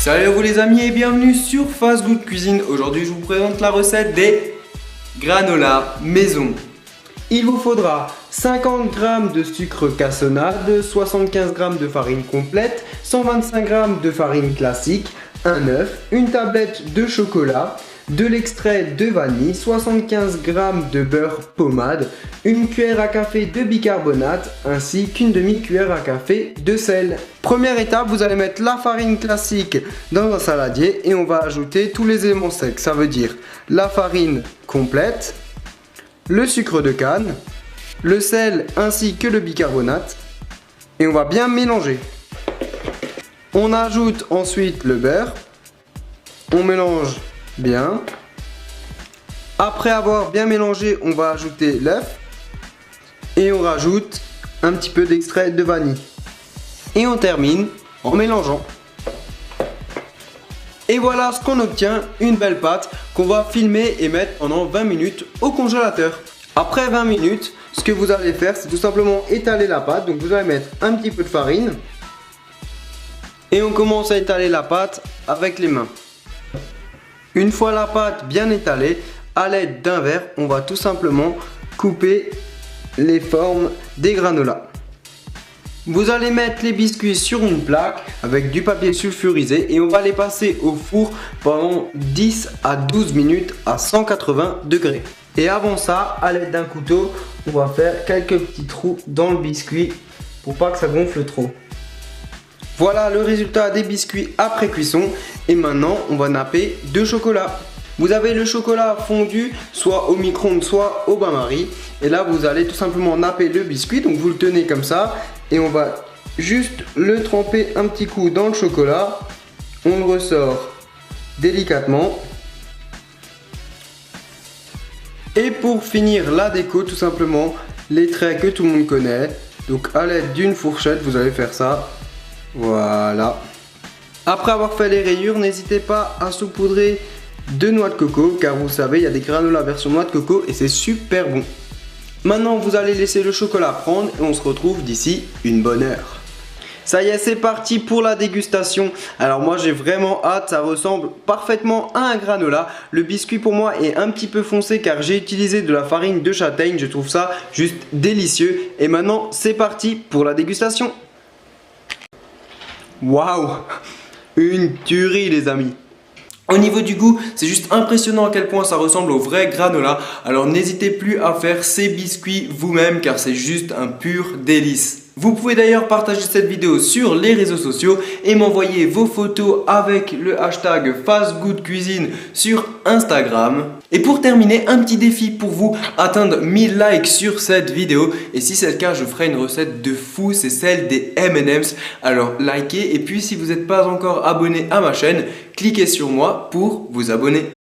Salut à vous les amis et bienvenue sur Fast Good Cuisine. Aujourd'hui je vous présente la recette des granola maison. Il vous faudra 50 g de sucre cassonade, 75 g de farine complète, 125 g de farine classique, un œuf, une tablette de chocolat, de l'extrait de vanille, 75 g de beurre pommade, une cuillère à café de bicarbonate ainsi qu'une demi-cuillère à café de sel. Première étape, vous allez mettre la farine classique dans un saladier et on va ajouter tous les éléments secs. Ça veut dire la farine complète, le sucre de canne, le sel ainsi que le bicarbonate et on va bien mélanger. On ajoute ensuite le beurre, on mélange bien. Après avoir bien mélangé, on va ajouter l'œuf et on rajoute un petit peu d'extrait de vanille. Et on termine en mélangeant. Et voilà ce qu'on obtient, une belle pâte qu'on va filmer et mettre pendant 20 minutes au congélateur. Après 20 minutes, ce que vous allez faire, c'est tout simplement étaler la pâte. Donc vous allez mettre un petit peu de farine et on commence à étaler la pâte avec les mains. Une fois la pâte bien étalée, à l'aide d'un verre, on va tout simplement couper les formes des granolas. Vous allez mettre les biscuits sur une plaque avec du papier sulfurisé et on va les passer au four pendant 10 à 12 minutes à 180 degrés. Et avant ça, à l'aide d'un couteau, on va faire quelques petits trous dans le biscuit pour pas que ça gonfle trop. Voilà le résultat des biscuits après cuisson et maintenant on va napper de chocolat. Vous avez le chocolat fondu soit au micro-ondes soit au bain-marie et là vous allez tout simplement napper le biscuit, donc vous le tenez comme ça et on va juste le tremper un petit coup dans le chocolat. On le ressort délicatement et pour finir la déco, tout simplement les traits que tout le monde connaît, donc à l'aide d'une fourchette vous allez faire ça. Voilà. Après avoir fait les rayures, n'hésitez pas à saupoudrer de noix de coco car vous savez, il y a des granolas version noix de coco et c'est super bon. Maintenant, vous allez laisser le chocolat prendre et on se retrouve d'ici une bonne heure. Ça y est, c'est parti pour la dégustation. Alors moi j'ai vraiment hâte, ça ressemble parfaitement à un granola. Le biscuit pour moi est un petit peu foncé car j'ai utilisé de la farine de châtaigne. Je trouve ça juste délicieux. Et maintenant, c'est parti pour la dégustation. Waouh, une tuerie les amis. Au niveau du goût, c'est juste impressionnant à quel point ça ressemble au vrai granola. Alors n'hésitez plus à faire ces biscuits vous-même car c'est juste un pur délice. Vous pouvez d'ailleurs partager cette vidéo sur les réseaux sociaux et m'envoyer vos photos avec le hashtag FastGoodCuisine sur Instagram. Et pour terminer, un petit défi pour vous, atteindre 1000 likes sur cette vidéo. Et si c'est le cas, je ferai une recette de fou, c'est celle des M&M's. Alors likez et puis si vous n'êtes pas encore abonné à ma chaîne, cliquez sur moi pour vous abonner.